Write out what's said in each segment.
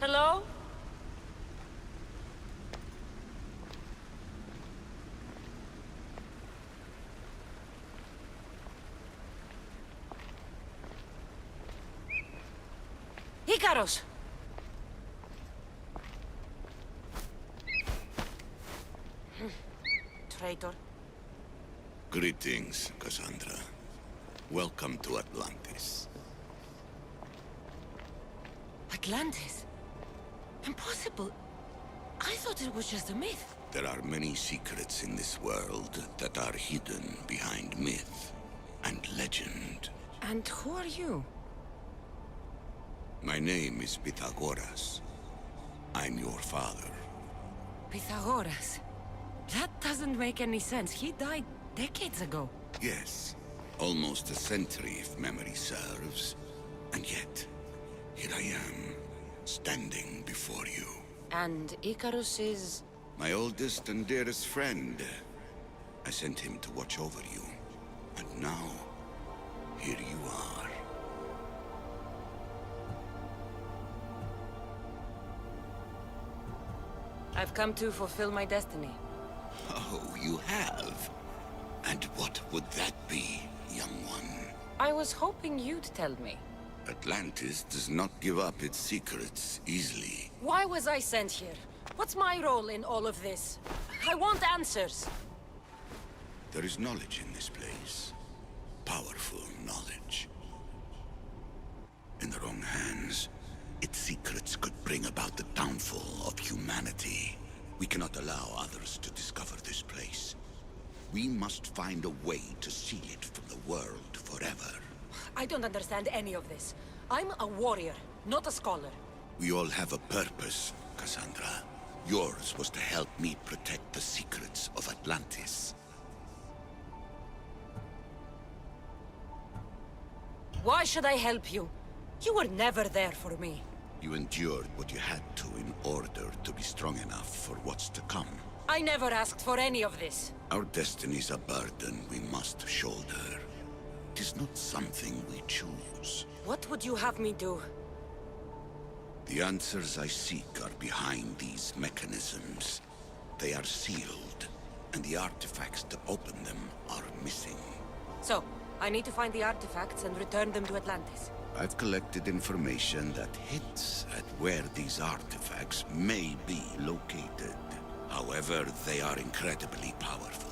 Hello? Ikaros! Traitor. Greetings, Cassandra. Welcome to Atlantis. Atlantis? Impossible. I thought it was just a myth. There are many secrets in this world that are hidden behind myth and legend. And who are you? My name is Pythagoras. I'm your father. Pythagoras. That doesn't make any sense. He died decades ago. Yes, almost a century if memory serves. And yet, here I am, standing before you. And Icarus is... My oldest and dearest friend. I sent him to watch over you. And now, here you are. I've come to fulfill my destiny. Oh, you have? And what would that be, young one? I was hoping you'd tell me. Atlantis does not give up its secrets easily. Why was I sent here? What's my role in all of this? I want answers. There is knowledge in this place. Powerful knowledge. In the wrong hands, its secrets could bring about the downfall of humanity. We cannot allow others to discover this place. We must find a way to seal it from the world forever. I don't understand any of this. I'm a warrior, not a scholar. We all have a purpose, Cassandra. Yours was to help me protect the secrets of Atlantis. Why should I help you? You were never there for me. You endured what you had to in order to be strong enough for what's to come. I never asked for any of this. Our destiny's a burden we must shoulder. It is not something we choose. What would you have me do? The answers I seek are behind these mechanisms. They are sealed, and the artifacts to open them are missing. So, I need to find the artifacts and return them to Atlantis. I've collected information that hints at where these artifacts may be located. However, they are incredibly powerful.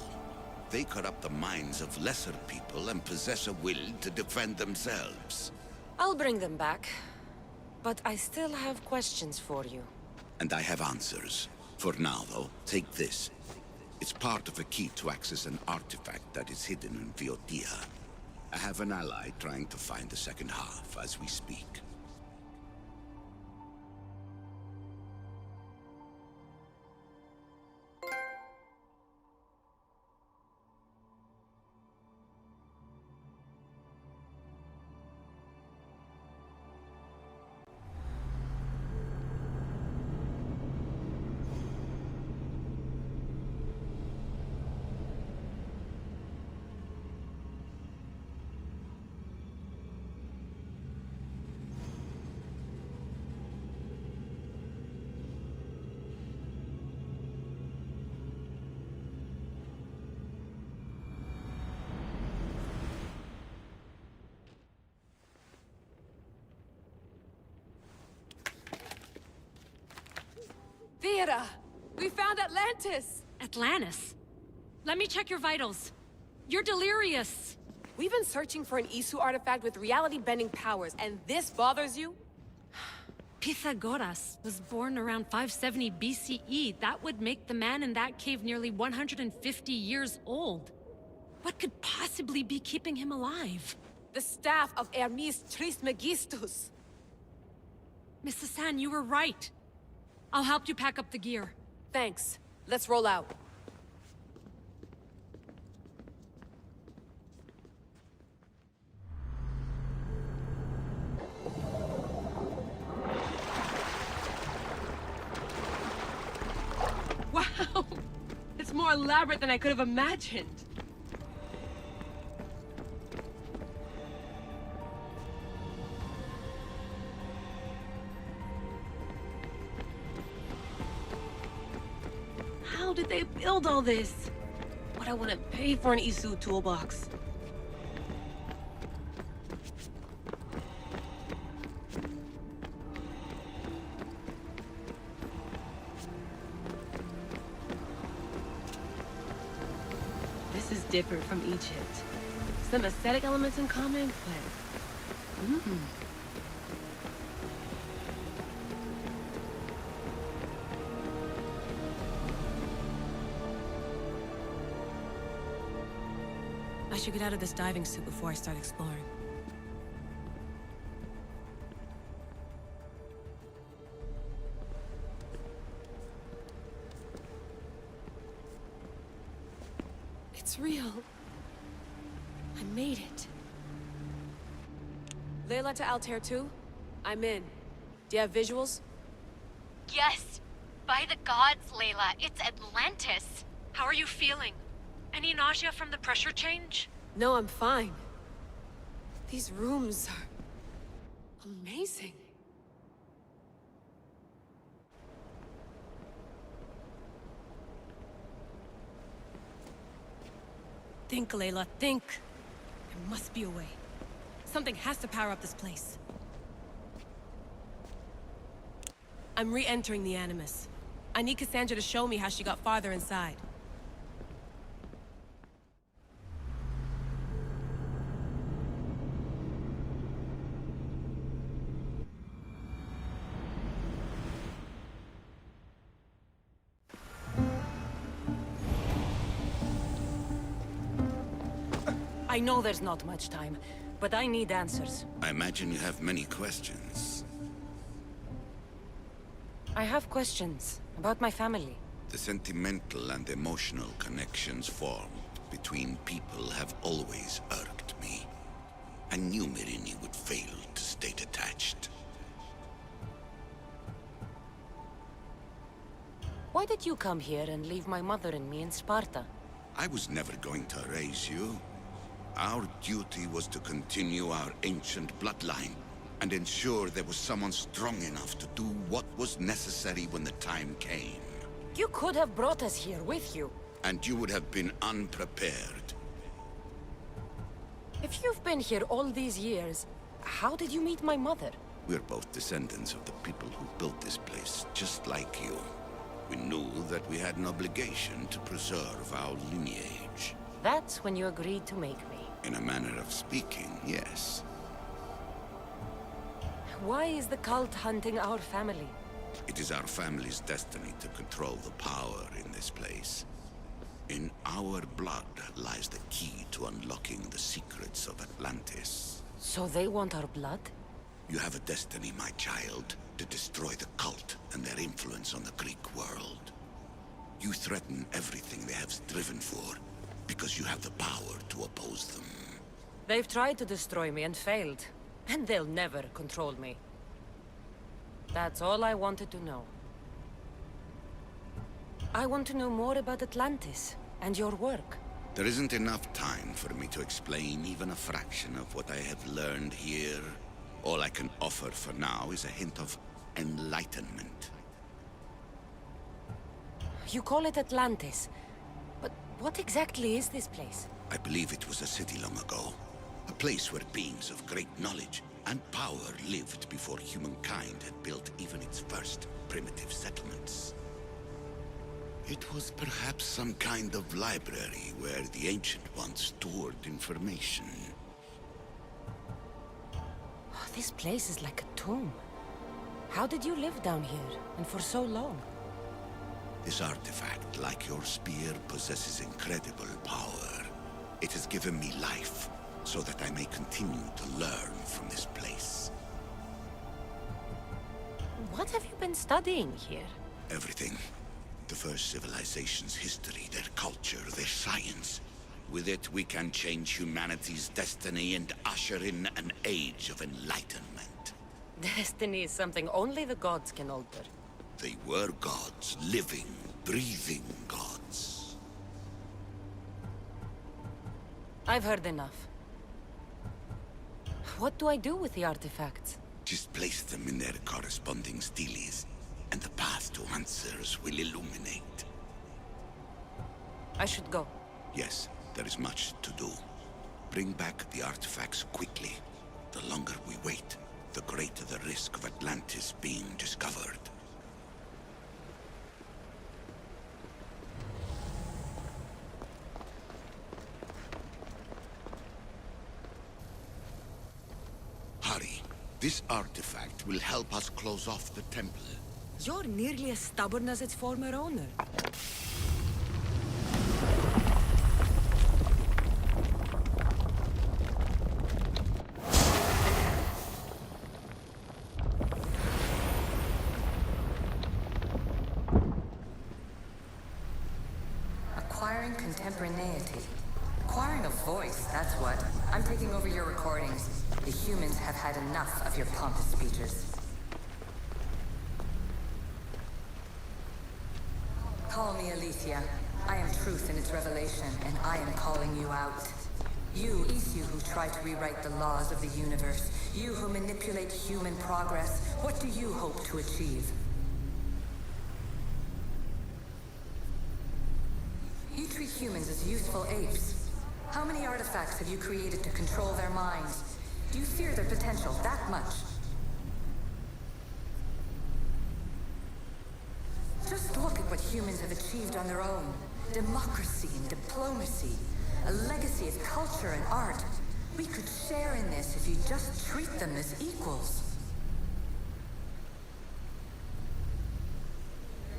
They corrupt the minds of lesser people and possess a will to defend themselves. I'll bring them back. But I still have questions for you. And I have answers. For now, though, take this. It's part of a key to access an artifact that is hidden in Viotia. I have an ally trying to find the second half as we speak. Vera! We found Atlantis! Atlantis? Let me check your vitals. You're delirious. We've been searching for an Isu artifact with reality-bending powers, and this bothers you? Pythagoras was born around 570 BCE. That would make the man in that cave nearly 150 years old. What could possibly be keeping him alive? The staff of Hermes Trismegistus! Mrs. San, you were right. I'll help you pack up the gear. Thanks. Let's roll out. Wow! It's more elaborate than I could have imagined. hell did they build all this? But I wouldn't pay for an Isu toolbox. This is different from Egypt. Some aesthetic elements in common, but... I should get out of this diving suit before I start exploring. It's real. I made it. Layla to Altair 2? I'm in. Do you have visuals? Yes! By the gods, Layla, it's Atlantis! How are you feeling? Any nausea from the pressure change? No, I'm fine. These rooms are... amazing. Think, Layla, think. There must be a way. Something has to power up this place. I'm re-entering the Animus. I need Cassandra to show me how she got farther inside. I know there's not much time, but I need answers. I imagine you have many questions. I have questions about my family. The sentimental and emotional connections formed between people have always irked me. I knew Myrini would fail to stay detached. Why did you come here and leave my mother and me in Sparta? I was never going to raise you. Our duty was to continue our ancient bloodline and ensure there was someone strong enough to do what was necessary when the time came. You could have brought us here with you. And you would have been unprepared. If you've been here all these years, how did you meet my mother? We're both descendants of the people who built this place, just like you. We knew that we had an obligation to preserve our lineage. That's when you agreed to make me. In a manner of speaking, yes. Why is the cult hunting our family? It is our family's destiny to control the power in this place. In our blood lies the key to unlocking the secrets of Atlantis. So they want our blood? You have a destiny, my child, to destroy the cult and their influence on the Greek world. You threaten everything they have striven for, because you have the power to oppose them. They've tried to destroy me and failed. And they'll never control me. That's all I wanted to know. I want to know more about Atlantis and your work. There isn't enough time for me to explain even a fraction of what I have learned here. All I can offer for now is a hint of enlightenment. You call it Atlantis, but what exactly is this place? I believe it was a city long ago. A place where beings of great knowledge and power lived before humankind had built even its first primitive settlements. It was perhaps some kind of library where the Ancient Ones stored information. Oh, this place is like a tomb. How did you live down here, and for so long? This artifact, like your spear, possesses incredible power. It has given me life, so that I may continue to learn from this place. What have you been studying here? Everything. The first civilization's history, their culture, their science. With it, we can change humanity's destiny and usher in an age of enlightenment. Destiny is something only the gods can alter. They were gods, living, breathing gods. I've heard enough. What do I do with the artifacts? Just place them in their corresponding steles, and the path to answers will illuminate. I should go. Yes, there is much to do. Bring back the artifacts quickly. The longer we wait, the greater the risk of Atlantis being discovered. Hurry. This artifact will help us close off the temple. You're nearly as stubborn as its former owner. Acquiring contemporaneity. Acquiring a voice, that's what. I'm taking over your recordings. The humans have had enough of your pompous speeches. Call me Alicia. I am truth in its revelation, and I am calling you out. You who try to rewrite the laws of the universe. You who manipulate human progress. What do you hope to achieve? You treat humans as useful apes. How many artifacts have you created to control their minds? Do you fear their potential that much? Just look at what humans have achieved on their own. Democracy and diplomacy. A legacy of culture and art. We could share in this if you just treat them as equals.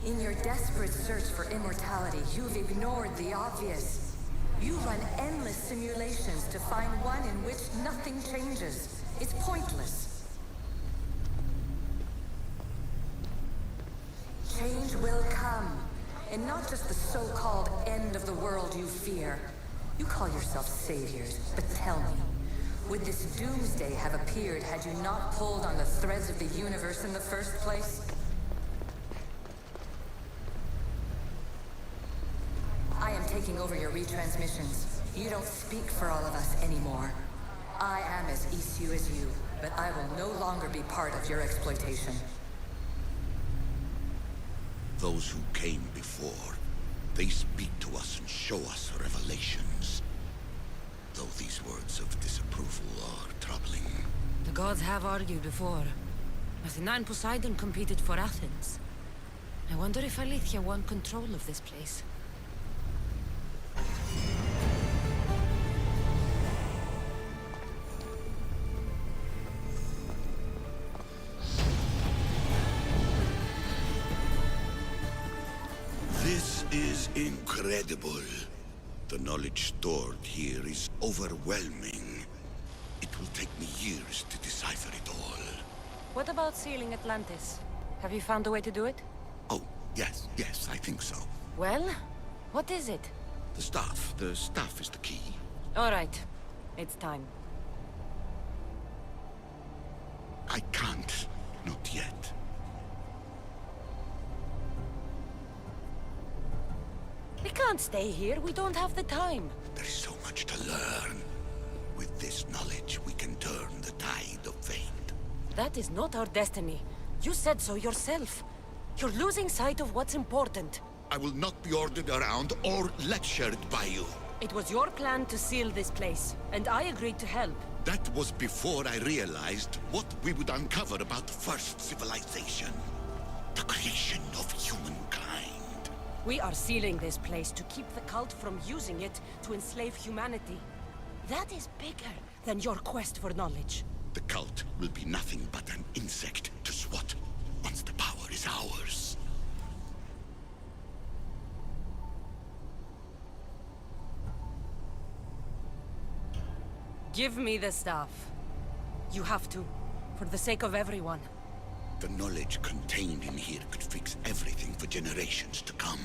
In your desperate search for immortality, you've ignored the obvious. You run endless simulations to find one in which nothing changes. It's pointless. Change will come, and not just the so-called end of the world you fear. You call yourself saviors, but tell me, would this doomsday have appeared had you not pulled on the threads of the universe in the first place? I am taking over your retransmissions. You don't speak for all of us anymore. I am as issue as you, but I will no longer be part of your exploitation. Those who came before, they speak to us and show us revelations. Though these words of disapproval are troubling. The gods have argued before. Athena and Poseidon competed for Athens. I wonder if Aletheia won control of this place. This is incredible. The knowledge stored here is overwhelming. It will take me years to decipher it all. What about sealing Atlantis? Have you found a way to do it? Oh, yes, I think so. Well, what is it? The staff is the key. All right, it's time. I can't, not yet. We can't stay here, we don't have the time. There is so much to learn. With this knowledge, we can turn the tide of fate. That is not our destiny. You said so yourself. You're losing sight of what's important. I will not be ordered around or lectured by you. It was your plan to seal this place, and I agreed to help. That was before I realized what we would uncover about the first civilization. The creation of humankind. We are sealing this place to keep the cult from using it to enslave humanity. That is bigger than your quest for knowledge. The cult will be nothing but an insect to swat once the power is ours. Give me the staff. You have to, for the sake of everyone. The knowledge contained in here could fix everything for generations to come.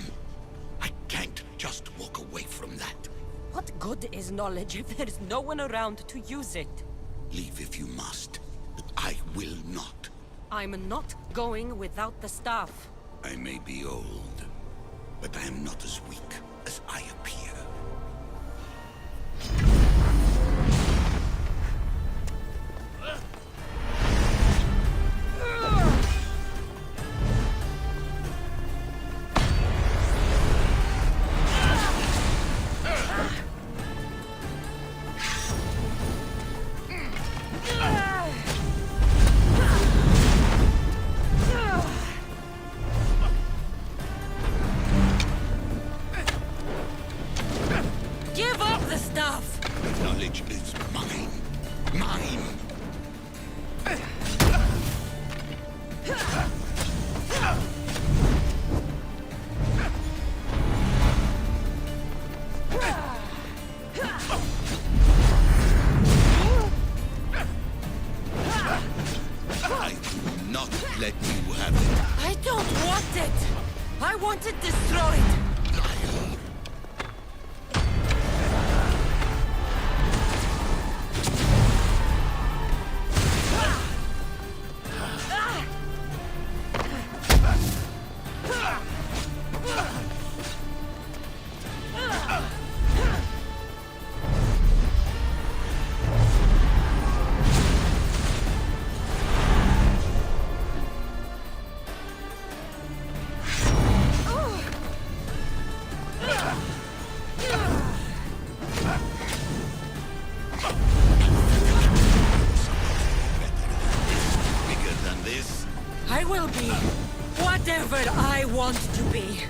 I can't just walk away from that. What good is knowledge if there is no one around to use it? Leave if you must, but I will not. I'm not going without the staff. I may be old, but I am not as weak as I appear. Give up the stuff! The knowledge is mine. Mine! I will not let you have it. I don't want it! I want it destroyed! Liar. Bigger than this, I will be whatever I want to be.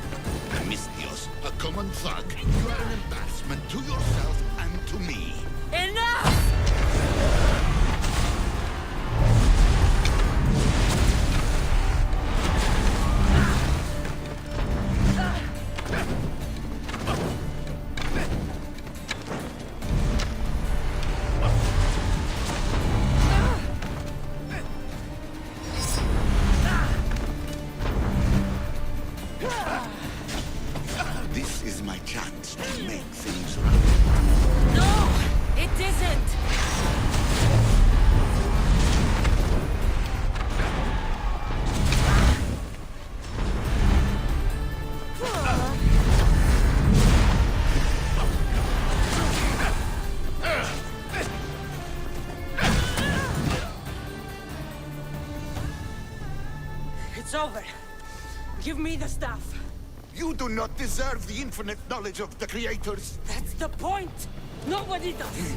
Mistios, a common thug. You are an embarrassment to yourself and to me. Enough! This is my chance to make things right. No, it isn't. It's over. Give me the stuff. You do not deserve the infinite knowledge of the creators. That's the point. Nobody does.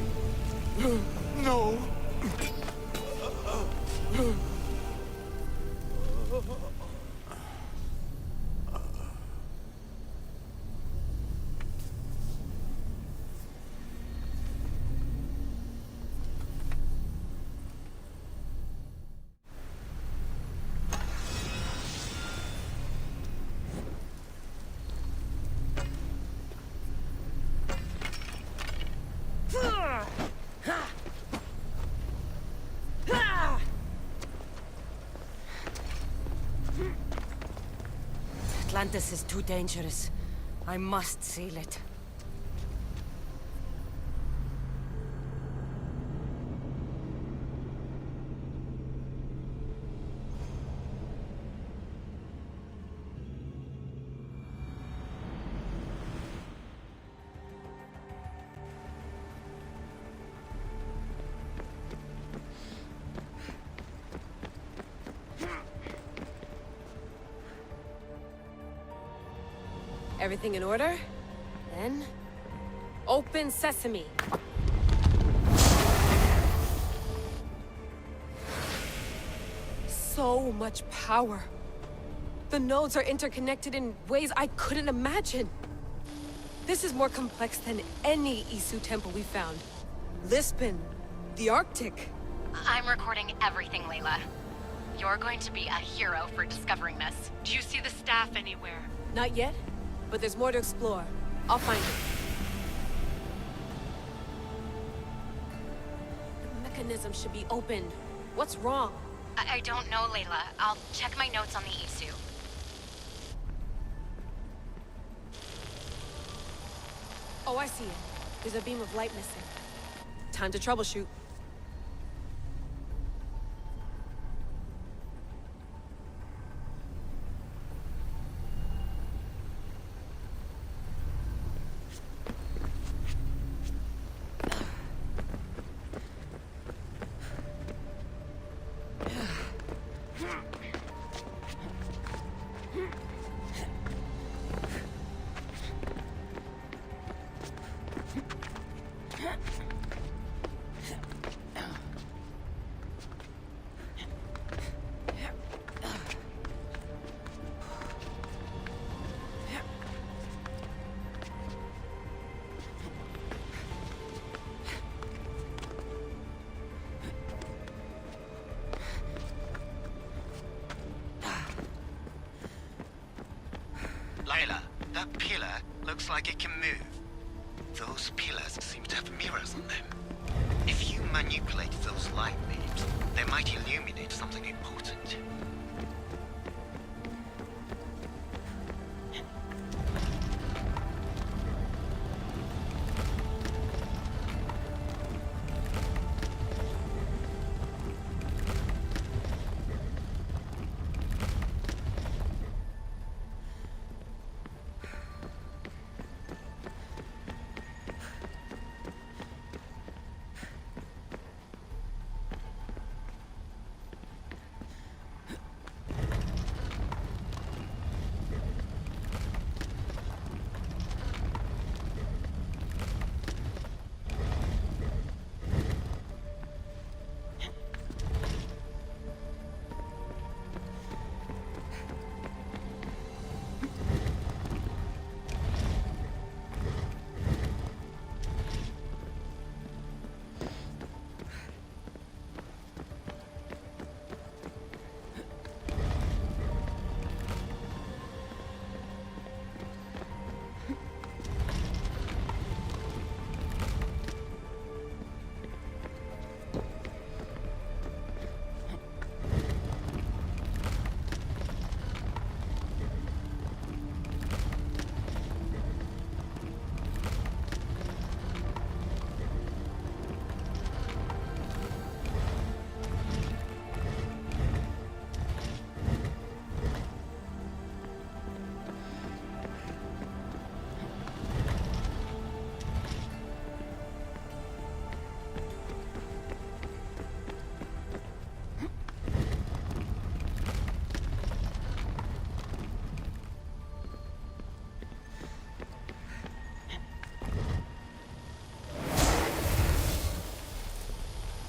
No. Atlantis is too dangerous. I must seal it. Everything in order? Then... open sesame. So much power. The nodes are interconnected in ways I couldn't imagine. This is more complex than any Isu temple we found. Lisbon, the Arctic. I'm recording everything, Layla. You're going to be a hero for discovering this. Do you see the staff anywhere? Not yet, but there's more to explore. I'll find it. The mechanism should be open. What's wrong? I don't know, Layla. I'll check my notes on the Isu. Oh, I see it. There's a beam of light missing. Time to troubleshoot. looks like it can move. Those pillars seem to have mirrors on them. If you manipulate those light beams, they might illuminate something important.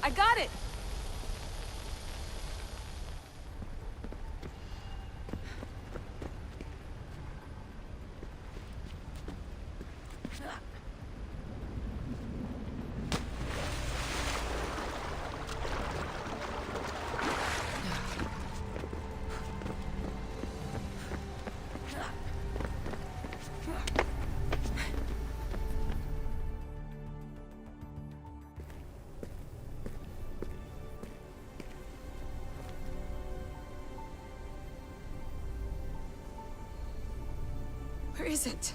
I got it! Where is it?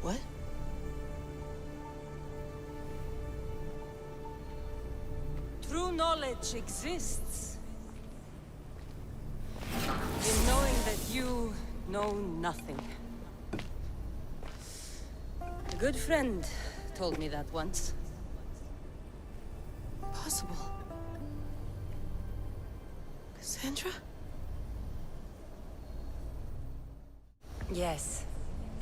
What? True knowledge exists in knowing that you know nothing. A good friend told me that once. Possible. Cassandra? Yes.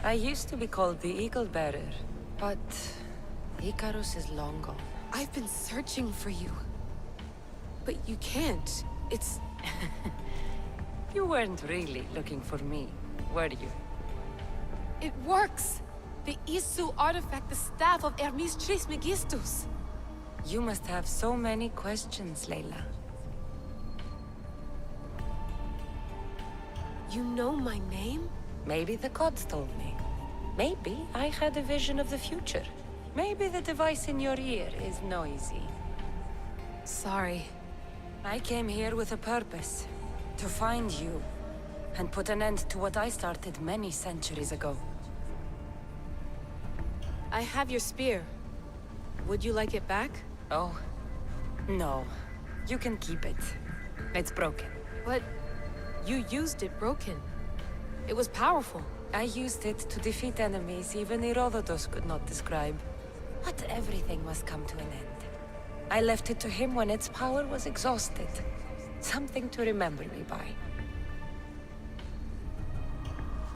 I used to be called the Eagle Bearer, but Icarus is long gone. I've been searching for you. But you can't. It's... You weren't really looking for me, were you? It works! The Isu artifact, the staff of Hermes Trismegistus. You must have so many questions, Layla. You know my name? Maybe the gods told me. Maybe I had a vision of the future. Maybe the device in your ear is noisy. Sorry. I came here with a purpose. To find you. And put an end to what I started many centuries ago. I have your spear. Would you like it back? Oh. No. You can keep it. It's broken. But you used it broken. It was powerful. I used it to defeat enemies even Herodotus could not describe. But everything must come to an end. I left it to him when its power was exhausted. Something to remember me by.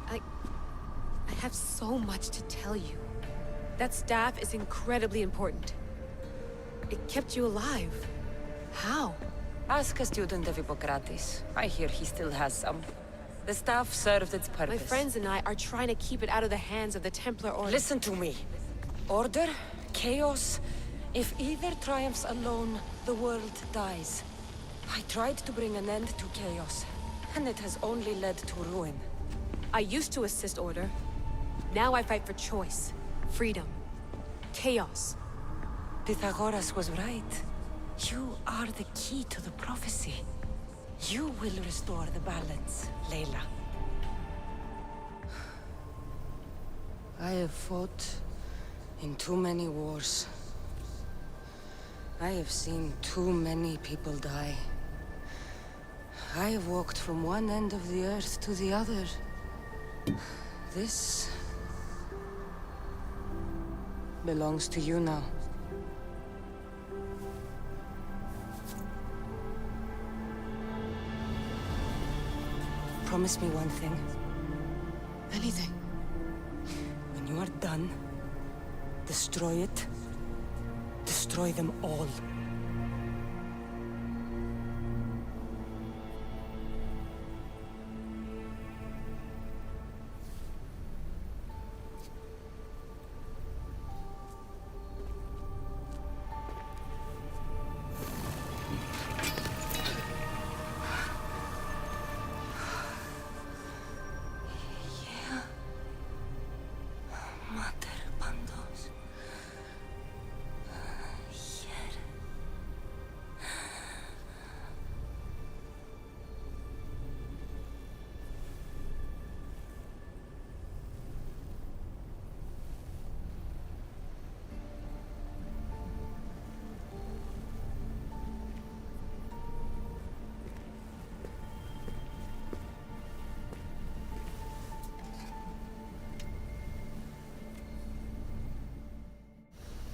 I have so much to tell you. That staff is incredibly important. It kept you alive. How? Ask a student of Hippocrates. I hear he still has some. The staff served its My purpose. friends and I are trying to keep it out of the hands of the Templar Order. Listen to me. Order, chaos. If either triumphs alone, the world dies. I tried to bring an end to chaos, and it has only led to ruin. I used to assist Order. Now I fight for choice, freedom, chaos. Pythagoras was right. You are the key to the prophecy. You will restore the balance, Layla. I have fought in too many wars. I have seen too many people die. I have walked from one end of the earth to the other. This belongs to you now. Promise me one thing. Anything. When you are done, destroy it. Destroy them all.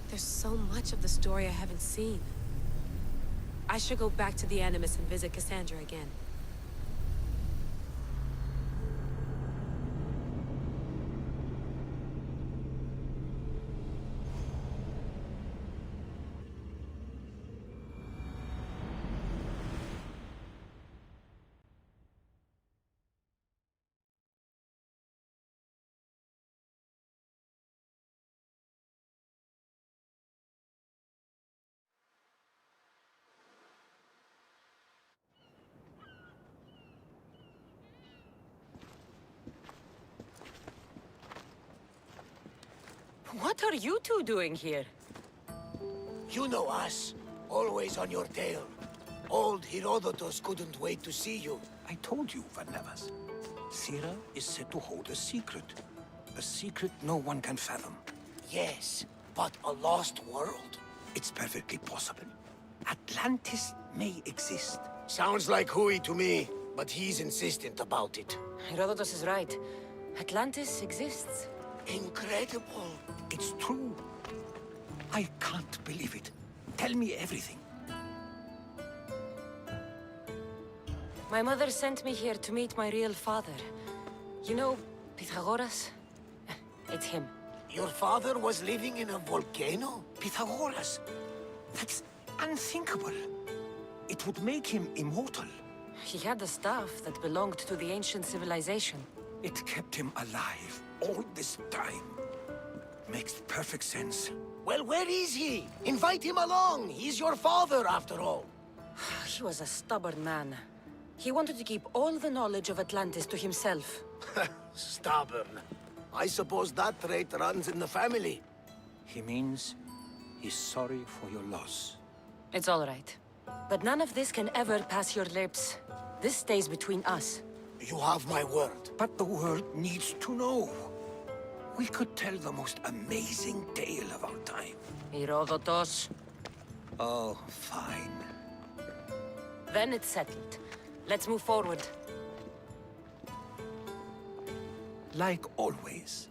There's so much of the story I haven't seen. I should go back to the Animus and visit Cassandra again. What are you two doing here? You know us. Always on your tail. Old Herodotus couldn't wait to see you. I told you, Varnavas. Sira is said to hold a secret. A secret no one can fathom. Yes, but a lost world? It's perfectly possible. Atlantis may exist. Sounds like Hui to me, but he's insistent about it. Herodotus is right. Atlantis exists. Incredible. It's true. I can't believe it. Tell me everything. My mother sent me here to meet my real father. You know, Pythagoras? It's him. Your father was living in a volcano? Pythagoras. That's unthinkable. It would make him immortal. He had a staff that belonged to the ancient civilization. It kept him alive all this time. Makes perfect sense. Well, where is he? Invite him along. He's your father, after all. He was a stubborn man. He wanted to keep all the knowledge of Atlantis to himself. Stubborn. I suppose that trait runs in the family. He means he's sorry for your loss. It's all right. But none of this can ever pass your lips. This stays between us. You have my word. But the world needs to know. We could tell the most amazing tale of our time. Herodotus. Oh, fine. Then it's settled. Let's move forward. Like always.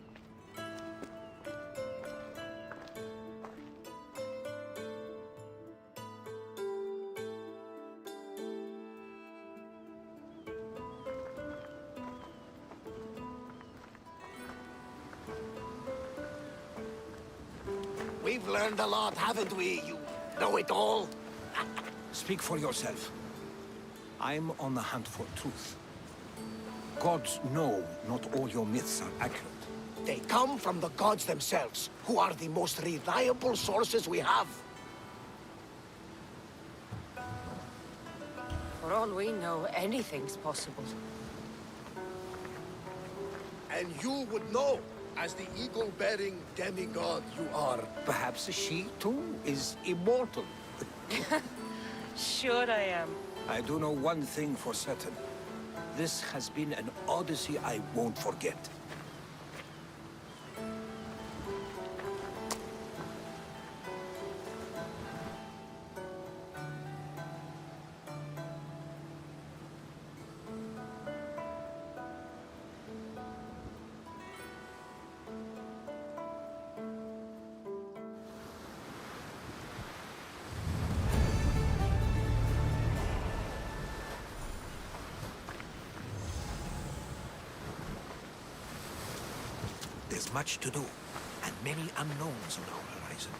We've learned a lot, haven't we? You know it all. Speak for yourself. I'm on the hunt for truth. Gods know not all your myths are accurate. They come from the gods themselves, who are the most reliable sources we have. For all we know, anything's possible. And you would know, as the eagle-bearing demigod you are. Perhaps she, too, is immortal. Sure I am. I do know one thing for certain. This has been an odyssey I won't forget. There's much to do, and many unknowns on our horizon.